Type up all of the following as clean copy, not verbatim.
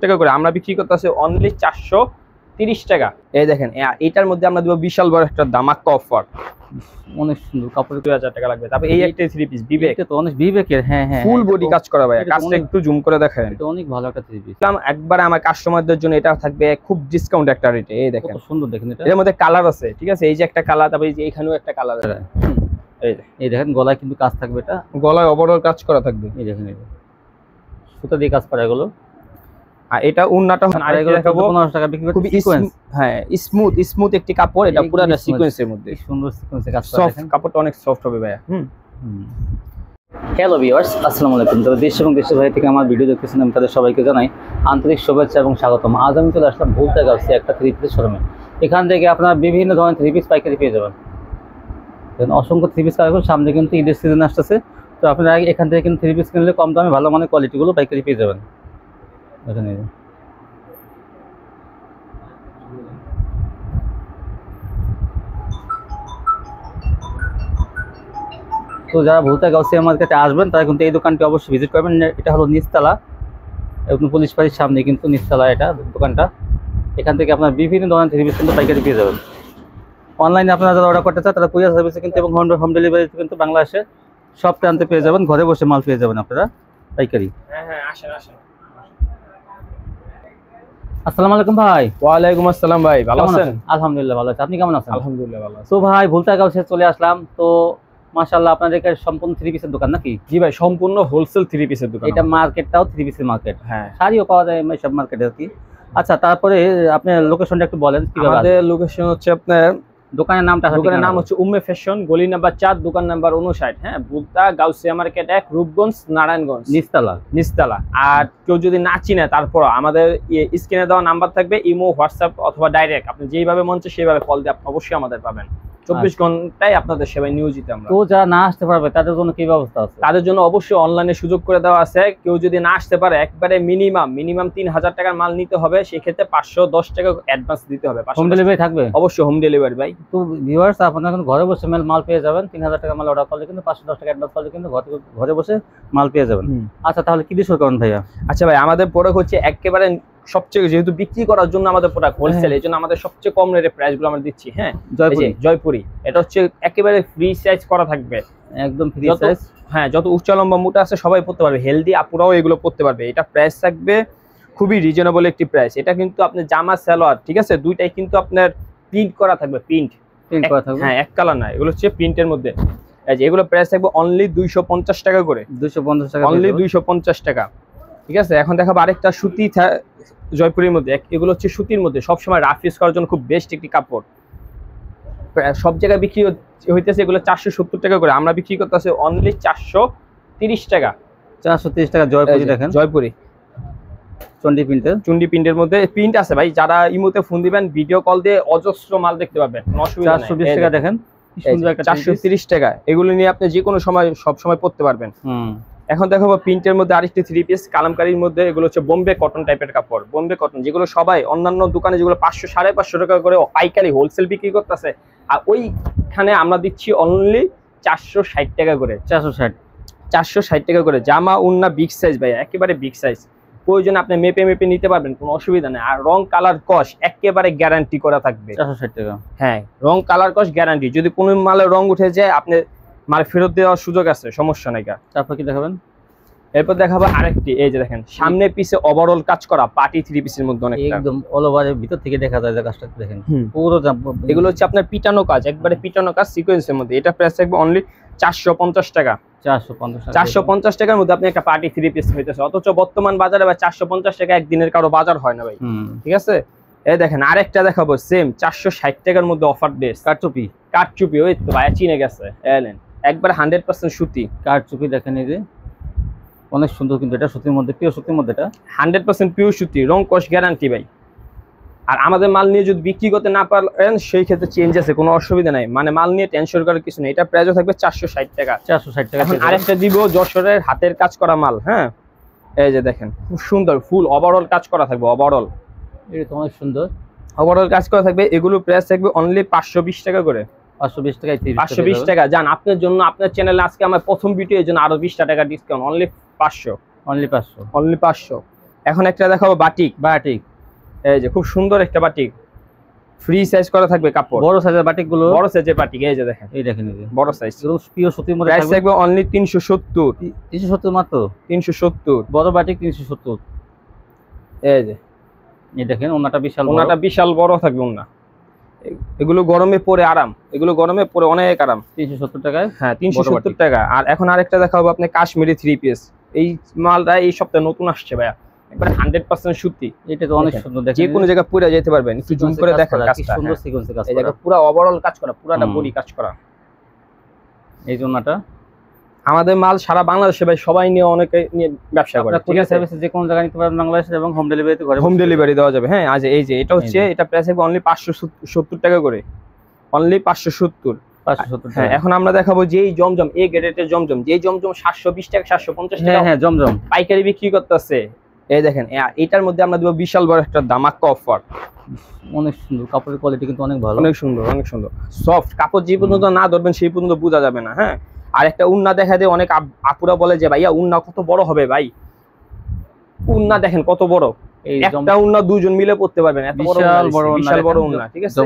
টাকা করে আমরা বিক্রি করতেছি অনলি 430 টাকা। এই দেখেন এটার মধ্যে আমরা দেব বিশাল বড় একটা ধামাকা অফার, অনেক সুন্দর কাপড়। 2000 টাকা লাগবে। তারপর এই একটা থ্রি পিস বিবেক, এটা তো অনেক বিবেকের। হ্যাঁ হ্যাঁ, ফুল বডি কাজ করা ভাই, কাজটা একটু জুম করে দেখেন, এটা অনেক ভালো একটা থ্রি পিস। একবারে আমার কাস্টমারদের জন্য এটা থাকবে খুব ডিসকাউন্ট একটা রেটে। এই দেখেন কত সুন্দর, দেখেন এটা। এর মধ্যে কালার আছে, ঠিক আছে, এই যে একটা কালার, তারপর এই যে এখানেও একটা কালার আছে। এই দেখেন গলায় কিন্তু কাজ থাকবে, এটা গলায় ওভারঅল কাজ করা থাকবে। এই দেখেন এটা সুতা দিয়ে কাজ করা এগুলো। আর এটা উন্নাটা দেখাবো 15 টাকা বিক্রি করতে। খুবই সিকোয়েন্স, হ্যাঁ স্মুথ একটি কাপড়, এটা পুরোটা সিকোয়েন্সের মধ্যে সুন্দর সিকোয়েন্সে কাজ করা। সফট কাপড়টা অনেক সফট হবে ভাইয়া। হ্যালো ভিউয়ার্স, আসসালামু আলাইকুম। তবে দেশ এবং দেশের বাইরে থেকে আমার ভিডিও দেখতেছেন, আমি তাদের সবাইকে জানাই আন্তরিক শুভেচ্ছা এবং স্বাগতম। আজ আমি চলে আসলাম ভুলতা গাউসিয়া একটা থ্রি পিসের শোরুমে। এখান থেকে আপনারা বিভিন্ন ধরনের থ্রি পিস পাইকারি পেয়ে যাবেন। অসংখ্য থ্রি পিস কালেকশন, সামনে কিন্তু ঈদের সিজন আসতেছে, তো আপনারা এখান থেকে কিন্তু থ্রি পিস কিনলে কম দামে ভালো মানের কোয়ালিটিগুলো পাইকারি পেয়ে যাবেন। এখানে তো যারা ভুলতা গাউসিয়া মার্কেটে আসবেন তারা কিন্তু এই দোকানটি অবশ্যই ভিজিট করবেন। এটা হলো নিচতলা, এবং পুলিশ বাড়ির সামনে কিন্তু নিচতলা এটা দোকানটা। এখান থেকে আপনার বিভিন্ন ধরনের থ্রি পিস কিন্তু পাইকারি পেয়ে যাবেন। অনলাইনে আপনারা যারা অর্ডার করতে চান তারা কুরিয়ার সার্ভিসে কিন্তু এবং হোম ডেলিভারিতে কিন্তু বাংলাদেশে সব প্রান্তে পেয়ে যাবেন। ঘরে বসে মাল পেয়ে যাবেন আপনারা পাইকারি। আসসালামু আলাইকুম ভাই। ওয়ালাইকুম আসসালাম ভাই, ভালো আছেন? আলহামদুলিল্লাহ ভালো আছি, আপনি কেমন আছেন? আলহামদুলিল্লাহ ভালো আছি। তো ভাই ভুলতা গাউসিয়া চলে আসলাম, তো মাশাআল্লাহ আপনাদের এখানে সম্পূর্ণ থ্রি পিসের দোকান নাকি? জি ভাই, সম্পূর্ণ হোলসেল থ্রি পিসের দোকান। এটা মার্কেটটাও থ্রি পিসের মার্কেট, হ্যাঁ, শাড়িও পাওয়া যায় সব মার্কেটে আর কি। আচ্ছা, তারপরে আপনার লোকেশনটা একটু বলেন কিভাবে? আমাদের লোকেশন হচ্ছে আপনার দোকানের নামটা, দোকানের নাম হচ্ছে উম্মে ফ্যাশন, গলি নাম্বার 4, দোকান নাম্বার 59। হ্যাঁ, ভুলতা গাউসিয়া মার্কেট 1, রূপগঞ্জ, নারায়ণগঞ্জ, নিচতলা। আর কেউ যদি না চিনে, তারপর আমাদের স্ক্রিনে দেওয়া নাম্বার থাকবে, ইমো, হোয়াটসঅ্যাপ অথবা ডাইরেক্ট, আপনি যেইভাবে মন চায় সেইভাবে কল দিয়ে আপনি অবশ্যই আমাদের পাবেন। 24 ঘন্টায় আপনাদের সেবায় নিয়োজিত আমরা। তো যারা না আসতে পারবে তাদের জন্য কি ব্যবস্থা আছে? তাদের জন্য অবশ্যই অনলাইনে সুযোগ করে দেওয়া আছে। কেউ যদি না আসতে পারে, একবারে মিনিমাম 3000 টাকার মাল নিতে হবে, সেক্ষেত্রে 510 টাকা অ্যাডভান্স দিতে হবে। হোম ডেলিভারি থাকবে? অবশ্যই হোম ডেলিভারি ভাই। তো ভিউয়ার্স, আপনারা এখন ঘরে বসে মাল পেয়ে যাবেন। 3000 টাকা মাল অর্ডার করলে কিন্তু 510 টাকা অ্যাডভান্স করলে কিন্তু ঘরে বসে মাল পেয়ে যাবেন। আচ্ছা, তাহলে কি দিয়ে শুরু করুন ভাইয়া? আচ্ছা ভাই, আমাদের প্রোডাক্ট হচ্ছে একেবারে সবচেয়ে, যেহেতু বিক্রি করার জন্য আমাদের প্রোডাক্ট হোলসেল, এই জন্য আমাদের সবচেয়ে কম রেটে প্রাইস গুলো আমরা দিচ্ছি। হ্যাঁ, জয়পুরি এটা হচ্ছে একেবারে ফ্রি সাইজ করা থাকবে, একদম ফ্রি সাইজ। হ্যাঁ, যত উচ্চ লম্বা মোটা আছে সবাই পড়তে পারবে, হেলদি আপুরাও এগুলো পড়তে পারবে। এটা প্রাইস থাকবে খুবই রিজনেবল একটি প্রাইস। এটা কিন্তু আপনার জামা সালোয়ার, ঠিক আছে, দুইটাই কিন্তু আপনার প্রিন্ট করা থাকবে, প্রিন্ট করা থাকবে। হ্যাঁ, এক কালার না, এগুলো হচ্ছে প্রিন্টের মধ্যে। এই যে এগুলো প্রাইস থাকবে অনলি 250 টাকা করে। 250 টাকা, অনলি 250 টাকা। ঠিক আছে, এখন দেখাবো আরেকটা সুতি জয়পুরের মধ্যে। এগুলো হচ্ছে সুতির মধ্যে, সবসময় রাফ ইউজ করার জন্য খুব বেস্ট একটি কাপড়। সব জায়গায় বিক্রি হইতেছে এগুলো 470 টাকা করে, আমরা বিক্রি করতেছি অনলি 430 টাকা। 430 টাকা জয়পুরি। দেখেন জয়পুরি চুন্ডি প্রিন্টের মধ্যে প্রিন্ট আছে ভাই। যারা ইমোতে ফোন দিবেন, ভিডিও কল দিয়ে অজস্র মাল দেখতে পাবেন, অসুবিধা নেই। 420 টাকা দেখেন, কি সুন্দর একটা 430 টাকা। এগুলো নিয়ে আপনি যে কোনো সময় সব সময় পড়তে পারবেন। এখন দেখাবো প্রিন্টের মধ্যে আরেকটি থ্রি পিস কালামকারীর মধ্যে। এগুলো হচ্ছে বোম্বে কটন টাইপের কাপড়, বোম্বে কটন, যেগুলো সবাই অন্যান্য দোকানে যেগুলো 500 550 টাকা করে পাইকারি হোলসেল বিক্রি করতেছে, আর ওইখানে আমরা দিচ্ছি অনলি 460 টাকা করে। 460 টাকা করে। জামা উন্না বিগ সাইজ ভাই, একেবারে বিগ সাইজ। প্রয়োজনে আপনি মেপে নিতে পারবেন, কোনো অসুবিধা নেই। আর রং কালার কস একেবারে গ্যারান্টি করা থাকবে। 460 টাকা। হ্যাঁ, রং কালার কস গ্যারান্টি। যদি কোনো মালে রং উঠে যায়, আপনি মাল ফেরত দেওয়ার সুযোগ আছে, সমস্যা নাই। তারপর কি দেখাবেন? এরপর দেখাবো আরেকটি, এই যে দেখেন সামনে পিছে ওভারঅল কাজ করা পার্টি থ্রি পিসের মধ্যে, অনেক একদম অল ওভারের ভিতর থেকে দেখা যায় যে কাজটা দেখেন পুরো। এগুলো হচ্ছে আপনার পিটানো কাজ, একবারে পিটানো কাজ সিকোয়েন্সের মধ্যে। এটা প্রাইস থাকবে অনলি 450 টাকা। 450 টাকার মধ্যে আপনি একটা পার্টি থ্রি পিস হইতেছে। অথচ বর্তমান বাজারে ভাই 450 টাকা একদিনের কারো বাজার হয় না ভাই। ঠিক আছে, এই দেখেন আরেকটা দেখাবো, সেম 460 টাকার মধ্যে অফার ড্রেস। কাঠচুপি, ওই তো ভাই চিনে গেছে, এলেন একবার 100% সুতি কাঠচুপি। দেখেন এই যে অনেক সুন্দর, কিন্তু এটা সুতির মধ্যে, পিওর সুতির মধ্যে, এটা 100% পিওর সুতি, রং কস গ্যারান্টি ভাই। আর আমাদের মাল নিয়ে যদি বিক্রি করতে না পারেন, সেই ক্ষেত্রে চেঞ্জ আছে, কোনো অসুবিধা নাই। মানে মাল নিয়ে টেনশন করার কিছু নেই। এটা প্রাইসও থাকবে 460 টাকা। 460 টাকা। এখন আরেকটা দিব যশোরের হাতের কাজ করা মাল। হ্যাঁ, এই যে দেখেন খুব সুন্দর ফুল ওভারঅল কাজ করা থাকবে। ওভারঅল এটা তো অনেক সুন্দর, ওভারঅল কাজ করা থাকবে। এগুলো প্রাইস থাকবে অনলি 520 টাকা করে। 520 টাকায় 520 টাকা। জান আপনার জন্য, আপনার চ্যানেলে আজকে আমার প্রথম ভিডিও, এর জন্য আরো 20 টাকা ডিসকাউন্ট, অনলি 500। অনলি 500। অনলি 500। এখন একটা দেখাবো বাটিক। বাটিক এই যে খুব সুন্দর একটা বাটিক, ফ্রি সাইজ করা থাকবে কাপড়। বড় সাইজের বাটিক গুলো, বড় সাইজের বাটিক, এই যে দেখেন, এই দেখেন, এই যে বড় সাইজ, এগুলো পিওর সুতির মধ্যে প্রাইস থাকবে অনলি 370। 370 মাত্র, 370 বড় বাটিক 370। এই যে এই দেখেন ওন্নাটা বিশাল, ওন্নাটা বিশাল বড় থাকবে ওন্না। এগুলো গরমে পরে আরাম, এগুলো গরমে পরে অনেক আরাম। 370 টাকায়, হ্যাঁ 370 টাকা। আর এখন আরেকটা দেখাবো আপনি কাশ্মীরি 3 পিস। এই মালটা এই সপ্তাহে নতুন আসছে ভাইয়া, একবারে 100% সুতি। এটা তো অনেক সুন্দর, দেখেন যে কোনো জায়গায় পরে যেতে পারবেন। একটু জুম করে দেখেন কাজটা, সুন্দর সিকোয়েন্সে কাজ এই করা, জায়গা পুরো ওভারঅল কাজ করা, পুরাটা বডি কাজ করা। এই জন্যটা আমাদের মাল সারা বাংলাদেশে ভাই সবাই নিয়ে, অনেকে নিয়ে ব্যবসা করে। ঠিক আছে, সার্ভিসে যে কোনো জায়গায় নিতে পারবেন বাংলাদেশে, এবং হোম ডেলিভারিতে ঘরে হোম ডেলিভারি দেওয়া যাবে। হ্যাঁ আজ এই যে এটা হচ্ছে, এটা প্রাইস হবে অনলি 570 টাকা করে, অনলি 570। 570 হ্যাঁ এখন আমরা দেখাবো যেই জমজম, এই গ্রেডের জমজম, যেই জমজম 720 টাকা 750 টাকা হ্যাঁ জমজম পাইকারি বিক্রি করতেছে। এই দেখেন এটার মধ্যে আমরা দেব বিশাল বড় একটা ধামাকা অফার। অনেক সুন্দর, কাপড়ের কোয়ালিটি কিন্তু অনেক ভালো, অনেক সুন্দর, অনেক সুন্দর সফট কাপড়। যে পর্যন্ত না ধরবেন সেই পর্যন্ত বোঝা যাবে না। হ্যাঁ আর একটা উন্না দেখা দেয়, অনেক আপুরা বলে যে ভাইয়া উন্না কত বড় হবে ভাই, উন্না দেখেন কত বড়, একটা উন্না দুজন মিলে পড়তে পারবেন, এত বড় বিশাল বড় উন্না। ঠিক আছে,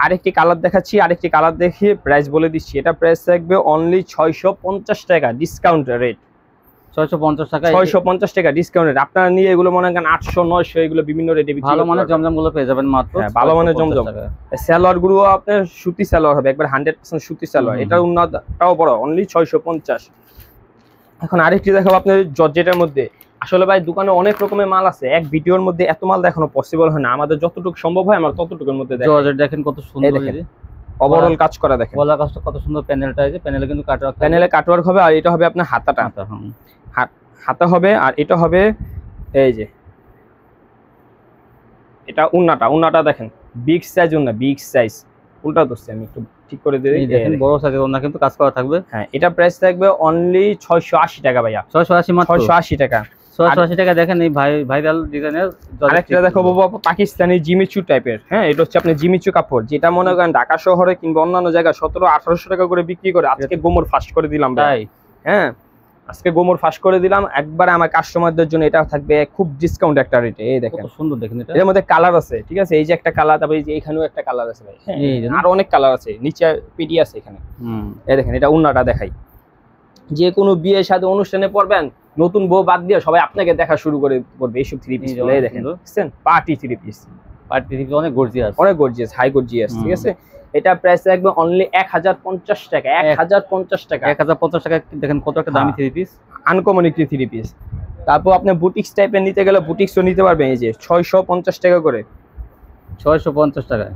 আরেকটি কালার দেখাচ্ছি, আরেকটি কালার দেখিয়ে প্রাইস বলে দিচ্ছি। এটা প্রাইস থাকবে অনলি 650 টাকা, ডিসকাউন্ট রেট 650 টাকা, 650 টাকা ডিসকাউন্ট রেট। আপনারা নিয়ে এগুলো মনে করেন 800 900 এগুলো বিভিন্ন রেটে বিক্রি ভালো মানের জমজম গুলো পেয়ে যাবেন মাত্র। ভালো মানের জমজম। সালোয়ার গুলো আপনার সুতি সালোয়ার হবে, একবার 100% সুতি সালোয়ার। এটার উন্নতটাও বড়, অনলি 650। এখন আরেকটি দেখাবো আপনার জর্জেটের মধ্যে। আসলে ভাই দোকানে অনেক রকমের মাল আছে, এক ভিডিওর মধ্যে এত মাল দেখানো পসিবল হয় না। আমাদের যতটুকু সম্ভব হয় আমরা ততটুকুর মধ্যে দেখাই। জর্জেট দেখেন কত সুন্দর, ওভারঅল কাজ করা দেখেন, গলা কাজটা কত সুন্দর। প্যানেলটা, এই যে প্যানেলে কিন্তু কাটওয়ার্ক, প্যানেলে কাটওয়ার্ক হবে। আর এটা হবে আপনার হাতাটা, হাতা হবে। আর এটা হবে এই যে এটা উন্নাটা, উন্নাটা দেখেন বিগ সাইজ উন্না, বিগ সাইজ। উল্টা ধরছি আমি, একটু ঠিক করে দিই। দেখেন বড় সাইজের উন্না কিন্তু কাজ করা থাকবে। হ্যাঁ এটা প্রাইস থাকবে অনলি 680 টাকা ভাইয়া, 680 মাত্র, 680 টাকা। 680 টাকা। দেখেন এই ভাইরাল ডিজাইনের। আরেকটা দেখো বাবা, পাকিস্তানি জিমিচু টাইপের। হ্যাঁ এটা হচ্ছে আপনি জিমিচু কাপড়, যেটা মনে করেন ঢাকা শহরে কিংবা অন্যান্য জায়গায় 1700-1800 টাকা করে বিক্রি করে। আজকে গোমর ফাস্ট করে দিলাম ভাই। হ্যাঁ আজকে গোমর ফাস্ট করে দিলাম একবারে আমার কাস্টমারদের জন্য। এটা থাকবে খুব ডিসকাউন্ট একটা রেটে। এই দেখেন কত সুন্দর, দেখেন এটা। এর মধ্যে কালার আছে, ঠিক আছে, এই যে একটা কালার, তারপরে এই যে এখানেও একটা কালার আছে ভাই। হ্যাঁ আর অনেক কালার আছে, নিচে পিডি আছে এখানে। এই দেখেন এটা উন্নাটা দেখাই। যে কোনো বিয়ে শাদী অনুষ্ঠানে পরবেন, নতুন বউ বাদ দিয়ে সবাই আপনাকে দেখা শুরু করে করবে এইসব 3 পিস গুলো। এই দেখেন বুঝছেন, পার্টি 3 পিস, পার্টি 3 পিস অনেক গর্জিয়াস, অনেক গর্জিয়াস, হাই গর্জিয়াস। ঠিক আছে, এটা প্রাইস রাখবে অনলি 1050 টাকা, 1050 টাকা, 1050 টাকা। দেখেন কত একটা দামি 3 পিস, আনকমন একটি 3 পিস। তারপর আপনি বুটিক্স টাইপের নিতে গেলে বুটিক্সও নিতে পারবেন। এই যে 650 টাকা করে, 650 টাকা।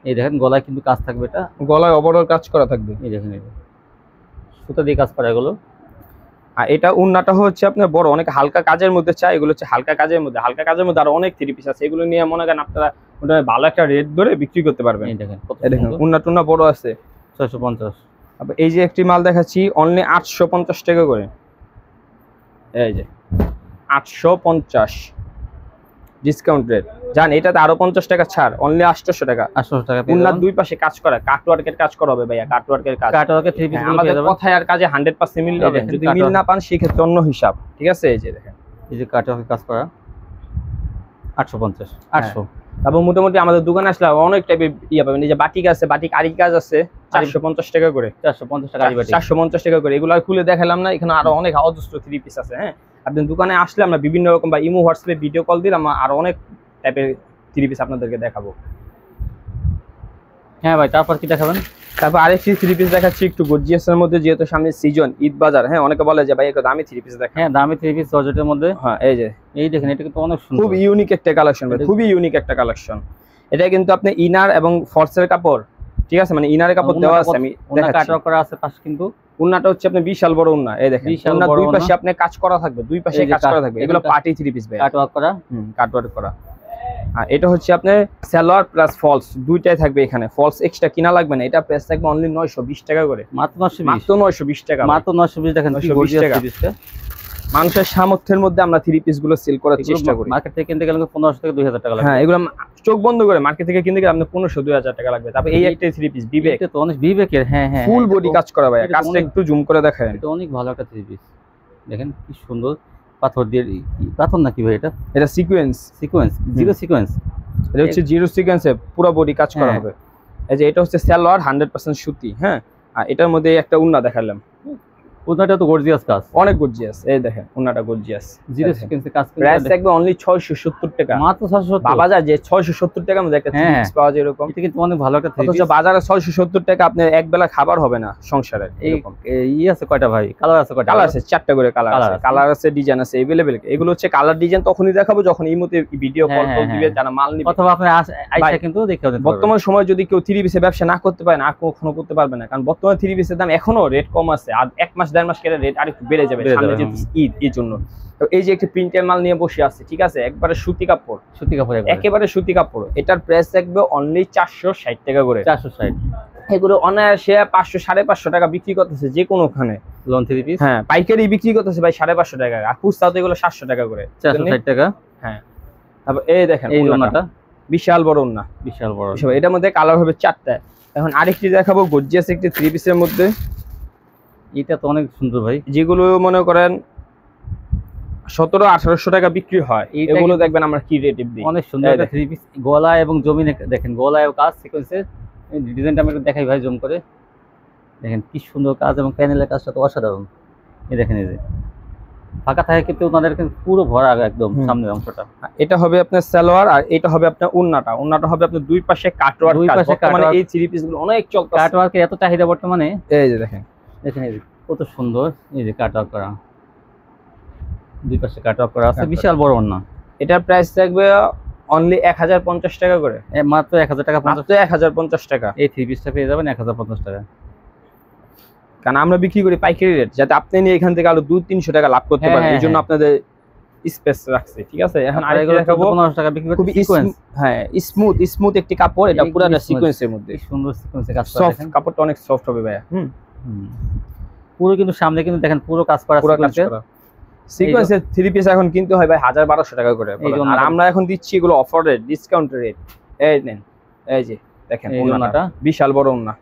এই দেখেন গলায় কিন্তু কাজ থাকবে, এটা গলায় ওভারঅল কাজ করা থাকবে। এই দেখেন সুতা দিয়ে কাজ করা এগুলো। আর এটা উন্নাটা হচ্ছে আপনার বড়, অনেক হালকা কাজের মধ্যে চাই, এগুলো হচ্ছে হালকা কাজের মধ্যে। হালকা কাজের মধ্যে আরো অনেক 3 পিস আছে, এগুলো নিয়ে মনে করেন আপনারা ভালো একটা রেট ধরে বিক্রি করতে পারবেন। এই দেখেন উন্না টুন্না বড় আছে, 650। আবার এই যে একটি মাল দেখাচ্ছি অনলি 850 টাকা করে। এই যে 850 ডিসকাউন্ট রেট। জান এটাতে আরো 50 টাকা ছাড়, অনলি 800 টাকা। 800 টাকা। উন্নার দুই পাশে কাজ করা, কাটওয়ার্কের কাজ করা হবে ভাইয়া, কাটওয়ার্কের কাজ। কাটওয়ার্কের 3 পিস আমাদের কথায় আর কাজে 100% মিল হবে। যদি মিল না পান সেই ক্ষেত্রে অন্য হিসাব। ঠিক আছে, এই যে দেখেন এই যে কাটওয়ার্কের কাজ করা 850, 800। তারপর মোটামুটি আমাদের দোকানে আসলে অনেক টাইপের ইয়া পাবেন। এই যে বাটিক আছে, বাটিক আরি কাজ আছে 450 টাকা করে, 450 টাকা আরি বাটিক, 450 টাকা করে। এগুলো আর খুলে দেখালাম না, এখানে আরো অনেক অজস্র 3 পিস আছে। হ্যাঁ আপনি দোকানে আসলে আমরা বিভিন্ন রকম বা ইমো হোয়াটসঅ্যাপে ভিডিও কল দিলাম, আরো অনেক টাইপের 3 পিস আপনাদেরকে দেখাবো। হ্যাঁ ভাই তারপর কি দেখাবেন? তারপর আরেকটি 3 পিস দেখাচ্ছি একটু গর্জিয়াসের মধ্যে, যেহেতু সামনে সিজন ঈদ বাজার। হ্যাঁ অনেকে বলে যে ভাই একটু দামি 3 পিস দেখেন। হ্যাঁ দামি 3 পিস জর্জেটের মধ্যে। হ্যাঁ এই যে এই দেখেন এটা কিন্তু অনেক সুন্দর, খুব ইউনিক একটা কালেকশন ভাই, খুবই ইউনিক একটা কালেকশন। এটা কিন্তু আপনি ইনার এবং ফলসের কাপড়, ঠিক আছে, মানে ইনারের কাপড় দেওয়া আছে। আমি দেখাচ্ছি কাটওয়ার্ক করা আছে পাশে, কিন্তু উন্নাটা হচ্ছে আপনি বিশাল বড় উন্না। এই দেখেন উন্নার দুই পাশে আপনি কাজ করা থাকবে, দুই পাশে কাজ করা থাকবে। এগুলো পার্টি 3 পিস ভাই, কাটওয়ার্ক করা। কাটওয়ার্ক করা। আর এটা হচ্ছে আপনার সালোয়ার প্লাস ফলস দুইটাই থাকবে এখানে, ফলস এক্সট্রা কিনা লাগবে না। এটা প্রাইস থাকবে অনলি 920 টাকা করে, মাত্র 920 টাকা, মাত্র 920। দেখেন 920 টাকা। মানুষের সামর্থ্যের মধ্যে আমরা 3 পিস গুলো সেল করার চেষ্টা করি। মার্কেট থেকে কিনতে গেলে 1500 থেকে 2000 টাকা লাগবে। হ্যাঁ এগুলো চোখ বন্ধ করে মার্কেট থেকে কিনতে গেলে আপনি 1500-2000 টাকা লাগবে। তারপর এই একটা 3 পিস বিবেক, এটা তো অনেক বিবেকের। হ্যাঁ হ্যাঁ ফুল বডি কাজ করা ভাই, কাজটা একটু জুম করে দেখায়। এটা অনেক ভালো একটা 3 পিস, দেখেন কি সুন্দর। পাথর দিয়ে, পাথর নাকি ভাই এটা? এটা সিকোয়েন্স, জিরো সিকোয়েন্স। এটা হচ্ছে জিরো সিকোয়েন্সে পুরো বডি কাজ করা হবে। এই যে এটা হচ্ছে সালোয়ার 100% সুতি, হ্যাঁ। আর এটার মধ্যে একটা উন্না দেখালাম, ওনাটা তো গর্জিয়াস কাজ, অনেক গর্জিয়াস। এই দেখেন উন্নাটা গর্জিয়াস, জিরো সিকোয়েন্সে কাজ। প্রাইস থাকবে অনলি 670 টাকা, মাত্র 670। বাবা যায় যে 670 টাকার মধ্যে একটা থ্রি পিস পাওয়া যায় এরকম। এটা কিন্তু অনেক ভালো একটা থ্রি অথচ পিস। বাজারে 670 টাকা আপনার এক বেলা খাবার হবে না সংসারে। এই আছে কয়টা ভাই? কালার আছে কয়টা? কালার আছে 4টা করে কালার আছে, কালার আছে, ডিজাইন আছে अवेलेबल। এগুলো হচ্ছে কালার ডিজাইন তখনই দেখাবো যখন এই মুহূর্তে ভিডিও কল দিবে যারা মাল নিবে, অথবা আপনি আইসা কিন্তু দেখে নিতে পারবেন। বর্তমান সময় যদি কেউ থ্রি পিসে ব্যবসা না করতে পারে না, আর কখনো করতে পারবে না, কারণ বর্তমানে থ্রি পিসের দাম এখনো রেট কম আছে, আর 1 মাস 1.5 মাস কেটে রেট আরেকটু বেড়ে যাবে সামনে যেহেতু ঈদ, এই জন্য। তো এই যে একটা প্রিন্টের মাল নিয়ে বসে আছে, ঠিক আছে, একবারে সুতি কাপড়, একেবারে সুতি কাপড়। এটার প্রাইস থাকবে অনলি 460 টাকা করে। 460। এগুলো অনায়াসে 500 550 টাকা বিক্রি করতেছে যে কোনোখানে লন থ্রি পিস, হ্যাঁ, পাইকারি বিক্রি করতেছে ভাই 550 টাকা, আর খুচরা তো এগুলো 700 টাকা করে, 460 টাকা। হ্যাঁ, তারপর এই দেখেন এই ওন্নাটা বিশাল বড় ওন্না, বিশাল বড়। এটার মধ্যে কালার হবে 4টা। এখন আরেকটি দেখাবো গর্জিয়াস একটি থ্রি পিসের মধ্যে। এটা তো অনেক সুন্দর ভাই, যেগুলো মনে করেন 1700-1800 টাকা বিক্রি হয়, এগুলো দেখবেন আমরা কি রেট দিই। অনেক সুন্দর একটা থ্রি পিস, গলা এবং জমিনে দেখেন, গলায় কাজ সিকোয়েন্সের ডিজাইনটা আমি একটু দেখাই ভাই জুম করে। দেখেন কি সুন্দর কাজ, এবং প্যানেলের কাজটা তো অসাধারণ। এই দেখেন, এই যে ফাঁকা থাকে কিন্তু ওনাদের কিন্তু পুরো ভরা একদম সামনের অংশটা। এটা হবে আপনার সালোয়ার, আর এটা হবে আপনার ওন্নাটা। ওন্নাটা হবে আপনার দুই পাশে কাটওয়ার্ক, দুই পাশে মানে এই থ্রি পিস গুলো অনেক চলতেছে, কাটওয়ার্কের এত চাহিদা বর্তমানে। এই যে দেখেন, দেখেন এই যে কত সুন্দর, এই যে কাটওয়ার্ক করা, দুই পাশে কাটওয়ার্ক করা আছে, বিশাল বড় ওন্না। এটার প্রাইস থাকবে অনলি 1050 টাকা করে, মাত্র 1000 টাকা, মাত্র 1050 টাকা। এই থ্রি পিসটা পেয়ে যাবেন 1050 টাকা। কারণ আমরা বিক্রি করি পাইকারি রেট, যাতে আপনি নিয়ে এখান থেকে আরো 200-300 টাকা লাভ করতে পারেন, এই জন্য আপনাদের স্পেস রাখছি, ঠিক আছে। এখন আরেকটা দেখাবো, 1500 টাকা বিক্রি করতে, সিকোয়েন্স, হ্যাঁ, স্মুথ একটি কাপড়, এটা পুরোটা সিকোয়েন্সের মধ্যে, সুন্দর সিকোয়েন্সে কাজ করা। দেখেন কাপড়টা অনেক সফট হবে ভাই, পুরো কিন্তু সামনে কিন্তু দেখেন পুরো কাজ করা, পুরো কাজ করা সিকোয়েন্সের থ্রি পিস এখন কিনতে হয় ভাই 1000-1200 টাকা করে, আর আমরা এখন দিচ্ছি এগুলো অফার রেট, ডিসকাউন্ট রেট। এই নেন, এই যে দেখেন ওন্নাটা বিশাল বড় ওন্না,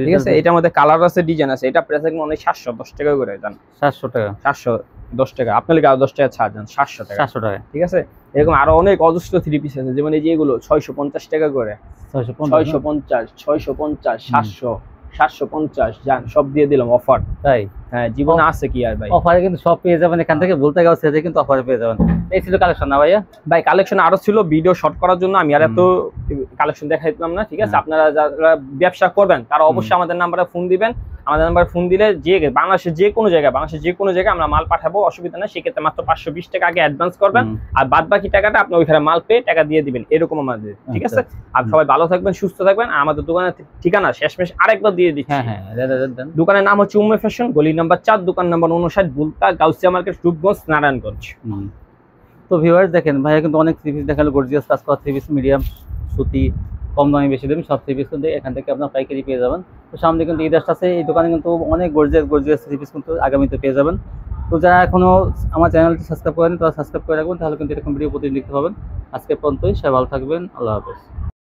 ঠিক আছে। এটার মধ্যে কালার আছে, ডিজাইন আছে। এটা প্রাইস একদম অনেক 710 টাকা করে জান, 700 টাকা, 710 টাকা। আপনার লিগে আরো 10 টাকা ছাড় দেন, 700 টাকা, 700 টাকা, ঠিক আছে। এরকম আরো অনেক অজস্র থ্রি পিস আছে, যেমন এই যে এগুলো 650 টাকা করে, 650, 650, 700, 750 জান, সব দিয়ে দিলাম অফার। তাই? হ্যাঁ, জীবনে আছে কি আর ভাই, অফারে কিন্তু সব পেয়ে যাবেন এখান থেকে, বলতে গেছে যে কিন্তু অফারে পেয়ে যাবেন। এই ছিল কালেকশন না ভাইয়া? ভাই কালেকশন আরো ছিল, ভিডিও শর্ট করার জন্য আমি আর এত কালেকশন দেখাই দিলাম না, ঠিক আছে। আপনারা যারা ব্যবসা করবেন তারা অবশ্যই আমাদের নাম্বারে ফোন দিবেন। আমাদের নাম্বারে ফোন দিলে যে বাংলাদেশের যে কোনো জায়গায় আমরা মাল পাঠাবো, অসুবিধা নেই। সেক্ষেত্রে মাত্র 520 টাকা আগে অ্যাডভান্স করবেন, আর বাদ বাকি টাকাটা আপনি ওইখানে মাল পেয়ে টাকা দিয়ে দিবেন, এরকম আমাদের, ঠিক আছে। আর সবাই ভালো থাকবেন, সুস্থ থাকবেন। আমাদের দোকানের ঠিকানা শেষমেশ আরেকবার দিয়ে দিচ্ছি। দোকানের নাম হচ্ছে উম্মে ফ্যাশন, গলি নাম্বার 4, দোকান নাম্বার 59, বুলতা গাউসিয়া মার্কেট, রূপগঞ্জ, নারায়ণগঞ্জ। তো ভিউয়ার্স দেখেন, ভাইয়া কিন্তু অনেক থ্রি পিস দেখালো, গর্জিয়াস কাজ করা থ্রি পিস, মিডিয়াম সুতি, কম দামে বেশি দামে সব থ্রি পিস কিন্তু এখান থেকে আপনার পাইকারি পেয়ে যাবেন। তো সামনে কিন্তু ঈদ আসছে, এই দোকানে কিন্তু অনেক গর্জিয়াস থ্রি পিস কিন্তু আগামীতে পেয়ে যাবেন। তো যারা এখনো আমার চ্যানেলটি সাবস্ক্রাইব করেন তারা সাবস্ক্রাইব করে রাখবেন, তাহলে কিন্তু এরকম ভিডিও প্রতিদিন দেখতে পাবেন। আজকে পর্যন্তই, সবাই ভালো থাকবেন, আল্লাহ হাফেজ।